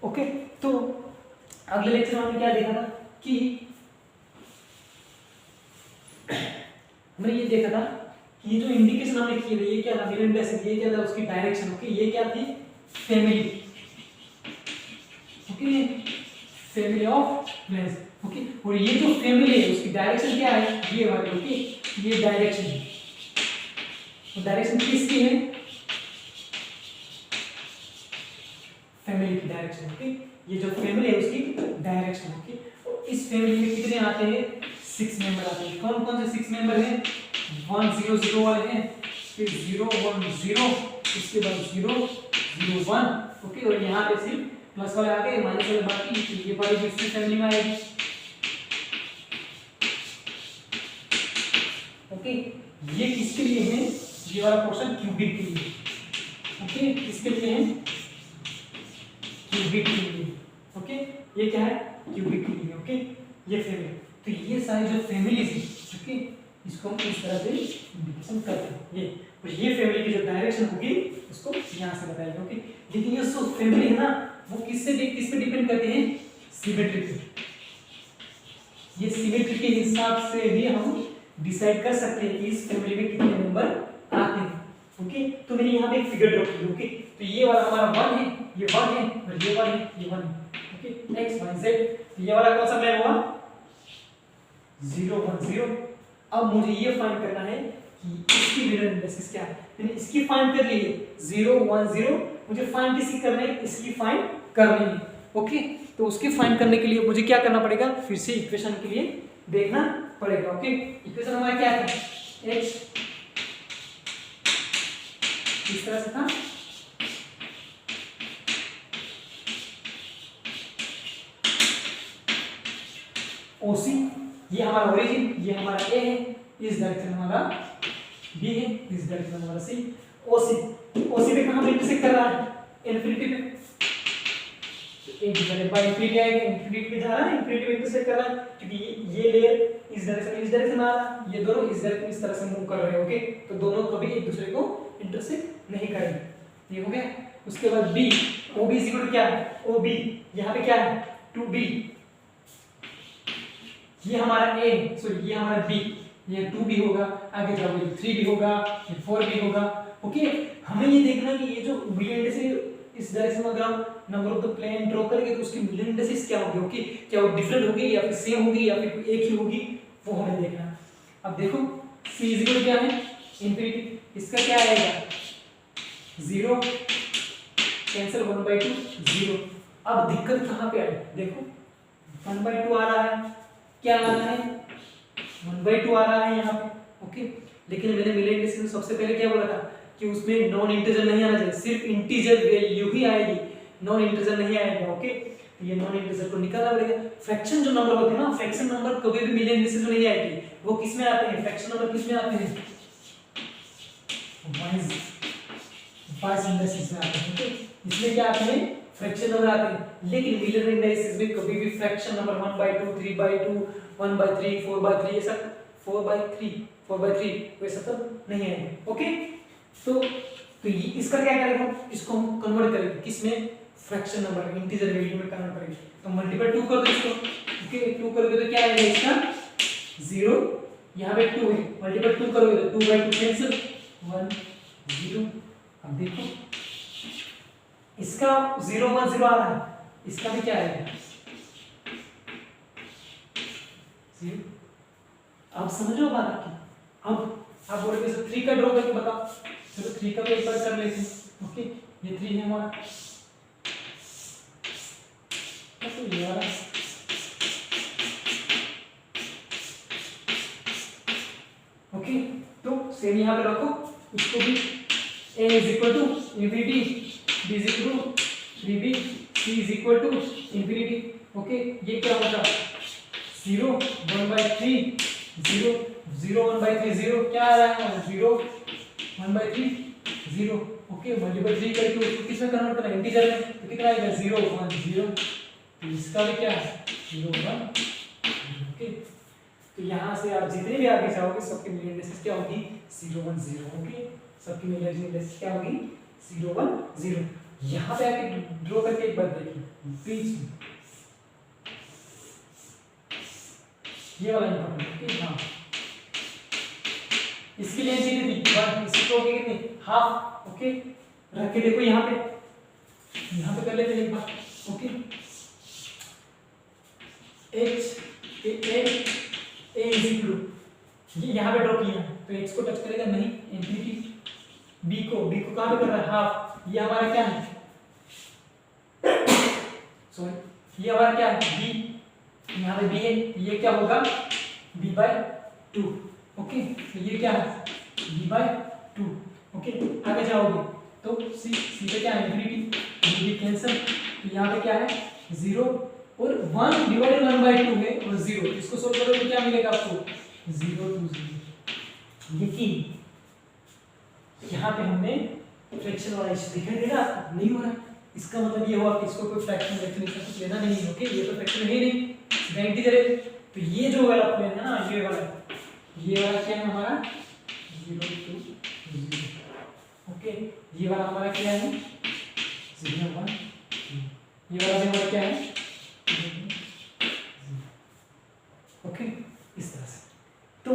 Okay, तो अगले lecture में हमने क्या देखा था कि हमने ये देखा था कि ये जो इंडिकेशन हमने की है ये क्या था, मिरर इंडेक्स, ये क्या था उसकी डायरेक्शन। ओके, ये क्या थी, family. Okay, family of planes. Okay, और ये जो फैमिली है उसकी डायरेक्शन क्या है, ये वाली। ओके, ये डायरेक्शन है, तो डायरेक्शन किसकी है, फैमिली की डायरेक्शन। ओके, ये जो फैमिली है उसकी डायरेक्शन। ओके, और इस फैमिली में कितने आते हैं, 6 मेंबर आते हैं। कौन कौन से 6 मेंबर हैं, 1 0 0 वाले हैं, फिर 0 1 0, इसके बाद 0 0 1। ओके, और यहाँ पे सिर्फ प्लस वाले आ गए, माइनस वाले बाकी, तो ये वाली दूसरी फैमिली में आएगी। ओके, ये किसके लिए है, ये वाला पोर्शन क्यूबिक के लिए। ओके, किसके लिए है, क्यूबिक के लिए। ओके, ये क्या है, क्यूबिक के लिए। ओके, ये फैमिली, तो ये सारी जो फैमिली है, ओके, इसको हम इस तरह से इंडिकेशन करते हैं। ये और ये फैमिली की जो डायरेक्शन होगी उसको यहाँ से बताएंगे। ओके, लेकिन ये जो फैमिली है ना वो किस पे डिपेंड करते हैं, सिमेट्री पे। ये सिमेट्री के हिसाब से भी हम डिसाइड कर सकते हैं कि इस फैमिली में कितने मेंबर आते हैं। ओके, तो मैंने यहाँ पे एक फिगर ड्रॉ की। ओके, तो ये वाला हमारा 1 है, ये 1 है, और ये 1 है, ये 1 है। ओके, x y z, तो ये वाला कौन सा प्लेन हुआ, 0 1 0। अब मुझे ये फाइंड करना है कि इसकी मिरर इंडेक्स क्या है। मैंने इसकी फाइंड कर ली है 0 1 0, मुझे फाइंड किसकी करनी है, इसकी फाइंड करनी है। ओके, तो उसकी फाइंड करने के लिए मुझे क्या करना पड़ेगा, फिर से इक्वेशन के लिए देखना पड़ेगा। ओके, इक्वेशन हमारा क्या है, x इस तरह से था, OC ये हमारा ओरिजिन, ये हमारा A है, इस डायरेक्शन हमारा B है, इस डायरेक्शन हमारा C। OC पे कहां पे इंटरसेक्ट कर रहा है, इनफिनिटी पे, तो एक डिवाइडेड बाय इनफिनिटी आएगा, इनफिनिटी पे जा रहा है, इनफिनिटी पे इंटरसेक्ट कर रहा है, क्योंकि ये लेयर इस डायरेक्शन में आ रहा है, ये दोनों इस डायरेक्शन इस तरह से मूव कर रहे हैं। ओके, तो दोनों कभी एक दूसरे को इंटरसेक्ट नहीं करेंगे। ये हो गया। उसके बाद B, OB इक्वल क्या है, OB यहाँ पे क्या है, 2B, ये हमारा A, सॉरी ये हमारा B, ये 2B होगा, आगे जाओगे 3B होगा, ये 4B होगा। ओके, हमें ये देखना कि ये जो मिलियन इंडेक्स इस डायरेक्शन में अगर हम number of the plane draw करेंगे तो उसकी मिलियन इंडेक्स क्या होगी। ओके, क्या वो डिफरेंट होगी या फिर सेम होगी या फिर एक ही होगी, वो हमें देखना है। अब देखो C इक्वल क्या है, इंफिनिटी, इसका क्या आएगा 0, कैंसिल 1/2 0। अब दिक्कत कहां पे आई, देखो 1/2 आ रहा है, क्या आ रहा है 1/2 आ रहा है यहाँ पे। ओके, लेकिन मैंने मिलियन इंडेक्स में सबसे पहले क्या बोला था कि उसमें नॉन इंटीजर नहीं आना चाहिए, सिर्फ इंटीजर वैल्यू ही आएगी, नॉन इंटीजर नहीं आएगा। ओके, तो ये नॉन इंटीजर को निकालना पड़ेगा। फ्रैक्शन जो नंबर होते हैं ना, फ्रैक्शन नंबर कभी भी मिलियन इंडेक्स में नहीं आएगी, वो किस में आते हैं, फ्रैक्शन नंबर किस में आते हैं, वाइज इंडेक्स में आते हैं। ओके, इसमें क्या आते हैं, फ्रैक्शन नंबर आते हैं, लेकिन मिलियन इंडेक्स में कभी भी फ्रैक्शन नंबर 1/2 3/2 1/3 4/3 ये सब 4/3 वैसा सब नहीं आएगा। ओके, तो इसका क्या करेंगे हम, इसको हम कन्वर्ट करेंगे किसमें, फ्रैक्शन नंबर इंटीजर वैल्यू में कन्वर्ट करेंगे। तो मल्टीपल 2 कर दो इसको। ओके, 2 करोगे तो क्या आएगा इसका 0, यहाँ पे 2 है, मल्टीपल 2 करोगे तो 2/2 कैंसिल 1 0। अब देखो इसका 0 1 0 आ रहा है, इसका भी क्या आएगा 0। अब समझो बात आपकी। अब आप बोलोगे सर 3 का ड्रॉ करके बताओ, चलो 3 का भी एक बार कर लेते हैं। ओके, ये 3 है हमारा, तो ये वाला ओके, तो सेम यहाँ पे रखो, इसको भी A is equal to infinity, B is equal to 3B, C is equal to infinity। Okay, ये क्या होगा 0 1/3 0 0 1/3 0, क्या आ रहा है 0 1/3 0। ओके, मल्टीपल 3 करके उसको किसमें कन्वर्ट करना है, इंटीजर में, तो कितना आएगा 0 1 0। तो इसका भी क्या है 0 1 ओके, तो यहाँ से आप जितने भी आगे जाओगे सबके मिलियन इंडेक्स क्या होगी 0 1 0। ओके, सबकी मिलियन इंडेक्स क्या होगी 0 1 0। यहाँ पे आके ड्रॉ करके एक बार देखिए बीच में ये वाला इंपॉर्टेंट है। हाँ इसकी लेंथ कितनी थी 1, इसकी तो होगी कितनी हाफ। ओके रख के देखो यहाँ पे कर लेते हैं एक बार। Okay h a is equal to ये यहाँ पे ड्रॉ किया तो x को टच करेगा नहीं, इंफिनिटी b को कहाँ पे कर रहा है हाफ। ये हमारा क्या है सॉरी ये हमारा क्या है b, यहाँ पे b है ये क्या होगा b/2। ओके तो ये क्या है b/2। ओके आगे जाओगे तो c पे क्या है इंफिनिटी, ये कैंसिल तो यहाँ पे क्या है 0 और 1 डिवाइडेड 1/2 है और 0, इसको सोल्व करोगे तो क्या मिलेगा आपको 0 2 0। लेकिन यहाँ पे हमने फ्रैक्शन वाला इशू दिखाई दे रहा आपको नहीं हो रहा, इसका मतलब ये हुआ कि इसको कोई फ्रैक्शन डेफिनेशन कुछ लेना नहीं है। ओके ये तो फ्रैक्शन है नहीं, सीधा इंटीजर है। तो ये जो वाला प्लेन है ना ये वाला क्या है हमारा 0 2 0। ओके ये वाला हमारा क्या है 0 1, ये वाला भी हमारा क्या है। ओके इस तरह से। तो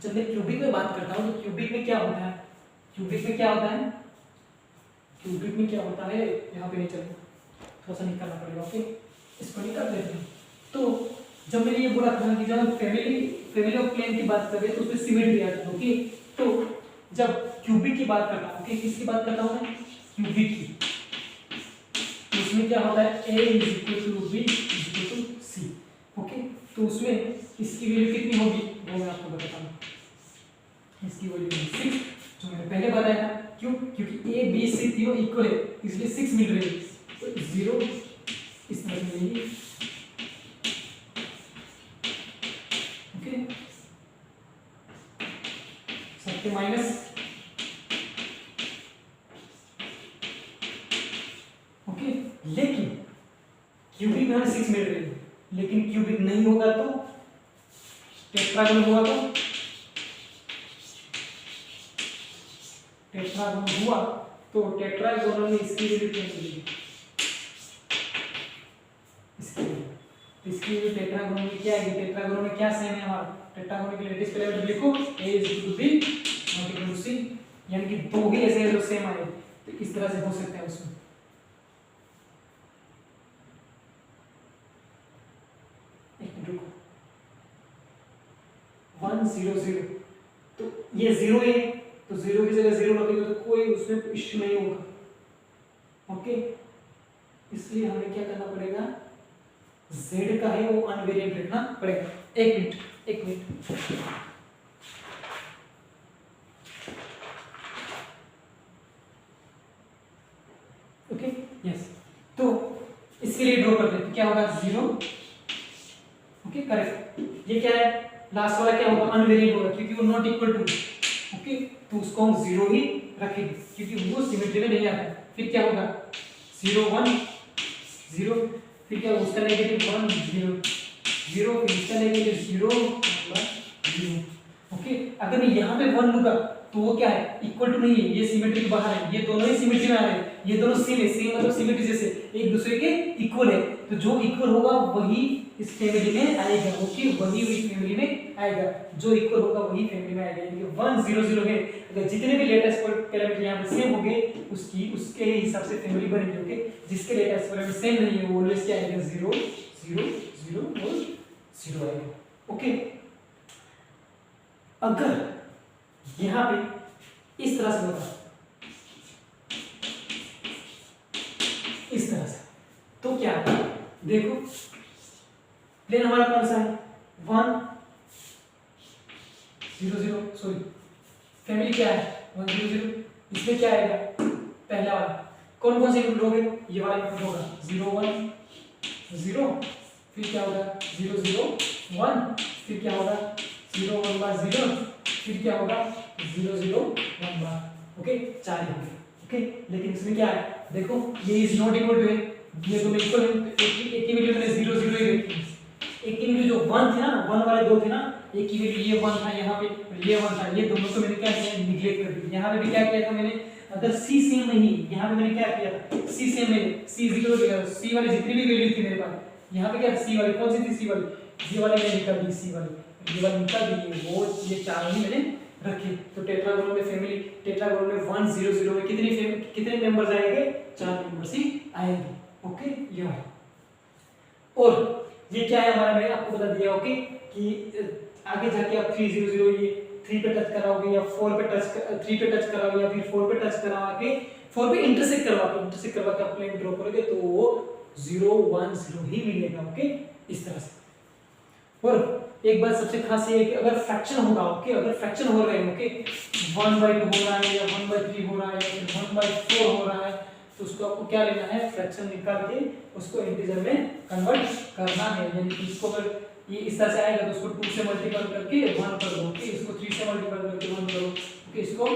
जब मैं क्यूबिक में बात करता हूँ तो क्यूबिक में क्या होता है, क्यूबिक में क्या होता है यहाँ पे नहीं चलेगा, थोड़ा सा निकालना पड़ेगा। ओके इसको निकाल देते हैं। तो जब मैंने ये बोला था कि जब हम फैमिली ऑफ प्लेन की बात कर रहे हैं तो उसमें सिमेट्री आती है। ओके तो जब क्यूबिक की बात करता हूँ, ओके किसकी बात करता हूँ मैं क्यूबिक की, तो उसमें क्या होता है a is equal to b is equal to c। Okay तो उसमें इसकी वैल्यू कितनी होगी वो मैं आपको बताता हूँ। इसकी वैल्यू 6 जो मैंने पहले बताया था। क्यों? क्योंकि a b c तीनों इक्वल है इसलिए 6 मिल रही है। तो 0 इस तरह से मिलेगी। ओके सबके माइनस। ओके लेकिन क्यूबिक में हमें 6 मिल रही है, लेकिन क्यूबिक नहीं होगा तो टेट्रागोनल हुआ तो टेट्रागोनल में इसकी वैल्यू क्या मिलेगी, इसकी वैल्यू टेट्रागोनल में क्या आएगी। टेट्रागोनल में क्या सेम है हमारा, टेट्रागोनल के लेटेस्ट पैरामीटर लिखो a is equal to b not equal to c, यानी कि दो ही ऐसे जो सेम आए तो इस तरह से हो सकते हैं उसमें। रुको 1 0 0 तो ये 0 है तो 0 की जगह 0 रखोगे तो कोई उसमें इश्यू नहीं होगा। ओके इसलिए हमें क्या करना पड़ेगा z का है वो अनवेरिएंट रखना पड़ेगा। एक मिनट ओके यस तो इसके लिए ड्रॉ करते हैं तो क्या होगा 0। ओके करेक्ट ये क्या है लास्ट वाला क्या होगा अनवेरिएंट होगा क्योंकि वो नॉट इक्वल टू। ओके तो उसको हम 0 ही रखेंगे क्योंकि वो सिमेट्री में नहीं आता। फिर क्या होगा 0 1 0 फिर क्या उसका नेगेटिव 1 0 0 फिर इसका नेगेटिव 0 0। ओके अगर मैं यहाँ पे 1 लूंगा तो वो क्या है इक्वल टू नहीं है, ये सिमेट्री के बाहर है, ये दोनों ही सिमेट्री में आ रहे हैं, ये दोनों सेम है, सेम मतलब सिमेट्री जैसे एक दूसरे के इक्वल है। तो जो इक्वल होगा वही इस फैमिली में आएगा। ओके वही इस फैमिली में आएगा, जो इक्वल होगा वही फैमिली में आएगा। यानी कि 1 0 0 है, अगर जितने भी लेटेस्ट पैरामीटर यहाँ पे सेम होंगे उसके हिसाब से फैमिली बनेगी। ओके जिसके लेटेस्ट पैरामीटर सेम नहीं है वो ऑलवेज क्या आएगा 0 0 0 और 0 आएगा। ओके अगर यहाँ पे इस तरह से होगा इस तरह से तो क्या देखो प्लेन हमारा कौन सा है 1 0 0 सॉरी फैमिली क्या है 1 0 0। इसमें क्या आएगा पहला वाला कौन कौन से इंक्लूड होंगे ये वाला इंक्लूड होगा 0 1 0 फिर क्या होगा 0 0 1 फिर क्या होगा 0 1 बार 0 फिर क्या होगा 0 0 1 बार। ओके 4 ही होंगे। ओके लेकिन इसमें क्या है देखो ये इज नॉट इक्वल टू ये दोनों इक्वल है तो एक ही वैल्यू मैंने 0 0 ही रखी। एक की वैल्यू जो 1 थी ना 1 वाले दो थे ना एक की वैल्यू ये 1 था यहाँ पे और ये 1 था, ये दोनों को मैंने क्या किया निगलेक्ट कर दिया। यहाँ पे भी क्या किया था मैंने अगर सी सेम नहीं, यहाँ पे मैंने क्या किया था, सी सेम है, सी जीरो, सी वाली जितनी भी वैल्यू थी मेरे पास, यहाँ पे क्या सी वाली कौन सी थी, सी वाली, सी वाली मैंने निकाल दी, सी वाली ये वाली निकाल दी, वो ये चार ही मैंने रखे। तो टेट्रागोनल में फैमिली, टेट्रागोनल में 1 0 0 में कितने मेंबर्स आएंगे, 4 मेंबर्स ही आएंगे। ओके ये है। और ये क्या है हमारा, मैंने आपको बता दिया ओके कि आगे जाके आप 3 0 0 ये 3 पे टच कराओगे या 4 पे टच, 3 पे टच कराओगे या फिर 4 पे टच करा के 4 पे इंटरसेक्ट करवा के आप प्लेन ड्रॉ करोगे तो वो 0 1 0 ही मिलेगा। ओके इस तरह से। और एक बात सबसे खास ये है कि अगर फ्रैक्शन होगा, ओके अगर फ्रैक्शन हो रहे हैं, ओके 1/2 हो रहा है या 1/3 हो रहा है या फिर 1/4 हो रहा है, तो उसको आपको क्या लेना है, फ्रैक्शन निकाल के उसको इंटीजर में कन्वर्ट करना है। यानी कि इसको अगर ये इस तरह से आएगा तो उसको 2 से मल्टीप्लाई करके 1 कर दो, ओके इसको 3 से मल्टीप्लाई करके 1 करो, ओके इसको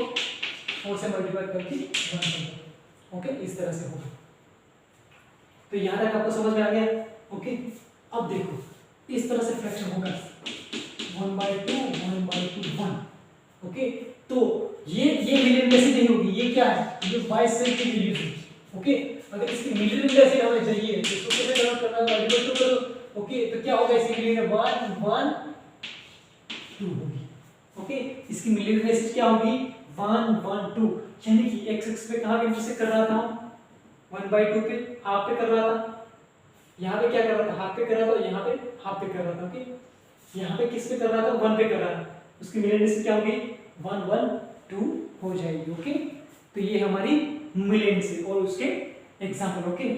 4 से मल्टीप्लाई करके 1 कर दो, ओके इस तरह से होगा। तो यहां तक आपको समझ में आ गया। ओके अब देखो इस तरह से फ्रैक्शन होगा 1/2 1/2 1, ओके तो ये मिलियन में से नहीं होगी, ये क्या है, ये बाइसेक की वैल्यू है। ओके अगर इसकी मिलियन में से हमें चाहिए तो इसको कैसे कन्वर्ट करना है, मल्टीप्लाई टू करो, ओके तो क्या होगा, इसकी मिलियन में 1 1 2 होगी। ओके इसकी मिलियन में से क्या होगी 1 1 2, यानी कि x एक्स पे कहां पे इंटरसेक्ट कर रहा था, 1/2 पे हाफ पे कर रहा था, यहाँ पे क्या कर रहा था, हाफ पे कर रहा था, यहाँ पे हाफ पे कर रहा था। ओके यहाँ पे किस पे कर रहा था, 1 पे कर रहा था, उसकी मिलियन में से क्या होगी 1 1 2 हो जाएगी। ओके तो ये हमारी मिलियन से और उसके एग्जांपल। ओके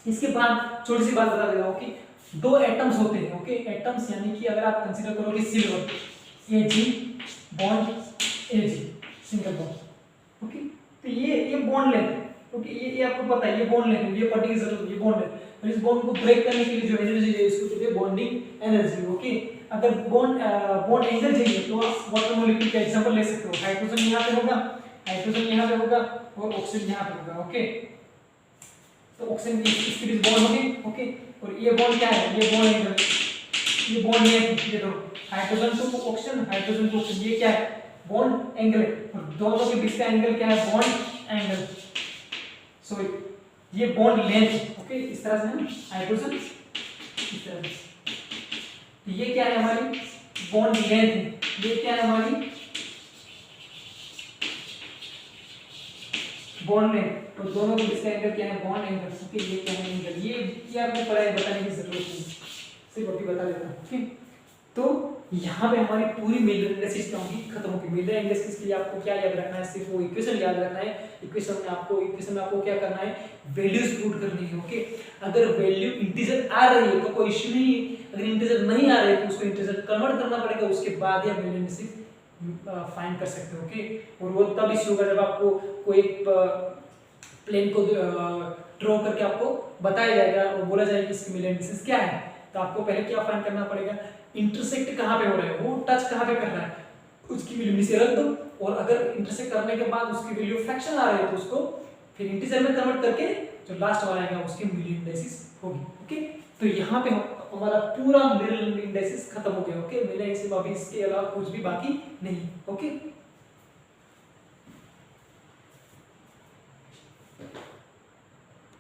इसके बाद छोटी सी बात बता देता हूं कि 2 एटम्स होते हैं। ओके एटम्स यानी कि अगर आप कंसीडर करोगे silver Ag bond Ag single bond, okay तो ये बॉन्ड लेंथ है। ओके ये आपको पता है, ये बॉन्ड लेंथ है, ये पढ़ने की जरूरत है, ये बॉन्ड है और इस बॉन्ड को ब्रेक करने के लिए जो एनर्जी है इसको कहते हैं बॉन्डिंग एनर्जी। ओके अगर बॉन्ड एंगल चाहिए तो आप वाटर मॉलिक्यूल का एग्जांपल ले सकते हो, हाइड्रोजन यहाँ पे होगा, हाइड्रोजन यहाँ पे होगा और ऑक्सीजन यहाँ पे होगा। ओके तो ऑक्सीजन इसके बीच बॉन्ड होगी। ओके और ये बॉन्ड क्या है, ये बॉन्ड एंगल, ये बॉन्ड लेंथ, ये दो hydrogen to oxygen, hydrogen to oxygen, ये क्या है बॉन्ड एंगल है और दोनों के बीच का एंगल क्या है, बॉन्ड एंगल, सॉरी ये बॉन्ड लेंथ। ओके इस तरह से है हाइड्रोजन इस तरह से, तो ये क्या है हमारी बॉन्ड लेंथ, ये क्या है हमारी बॉन्ड लेंथ और दोनों के बीच का एंगल क्या है, बॉन्ड एंगल। ओके ये क्या है एंगल, ये आपने पढ़ा है, बताने की जरूरत नहीं, सिर्फ अभी बता देता हूं। ओके तो यहाँ पे हमारी पूरी मिलर एनालिसिस क्या होगी, खत्म होगी। मिलर एनालिसिस के लिए आपको क्या याद रखना है, सिर्फ वो इक्वेशन याद रखना है। इक्वेशन में आपको क्या करना है, वैल्यूज पुट करनी है। ओके अगर वैल्यू इंटीजर आ रही है तो कोई इश्यू नहीं है, अगर इंटीजर नहीं आ रही है तो उसको इंटीजर कन्वर्ट करना पड़ेगा, उसके बाद ही आप मिलर एनालिसिस फाइंड कर सकते हो। ओके और वो तब इश्यू होगा जब आपको कोई प्लेन को ड्रॉ करके आपको बताया जाएगा और बोला जाएगा कि इसकी मिलर एनालिसिस क्या है। तो आपको पहले क्या फाइंड करना पड़ेगा, इंटरसेक्ट कहां पे हो रहा है, वो टच कहां पे कर रहा है, उसकी वैल्यू नीचे रख दो और अगर इंटरसेक्ट करने के बाद उसकी वैल्यू फ्रैक्शन आ रही है तो उसको फिर इंटीजर में कन्वर्ट करके जो लास्ट वाला आएगा उसकी मिलर एनालिसिस होगी। ओके तो यहाँ पे हमारा पूरा मिलर एनालिसिस खत्म हो गया। ओके मिलर एनालिसिस अभी इसके अलावा कुछ भी बाकी नहीं। ओके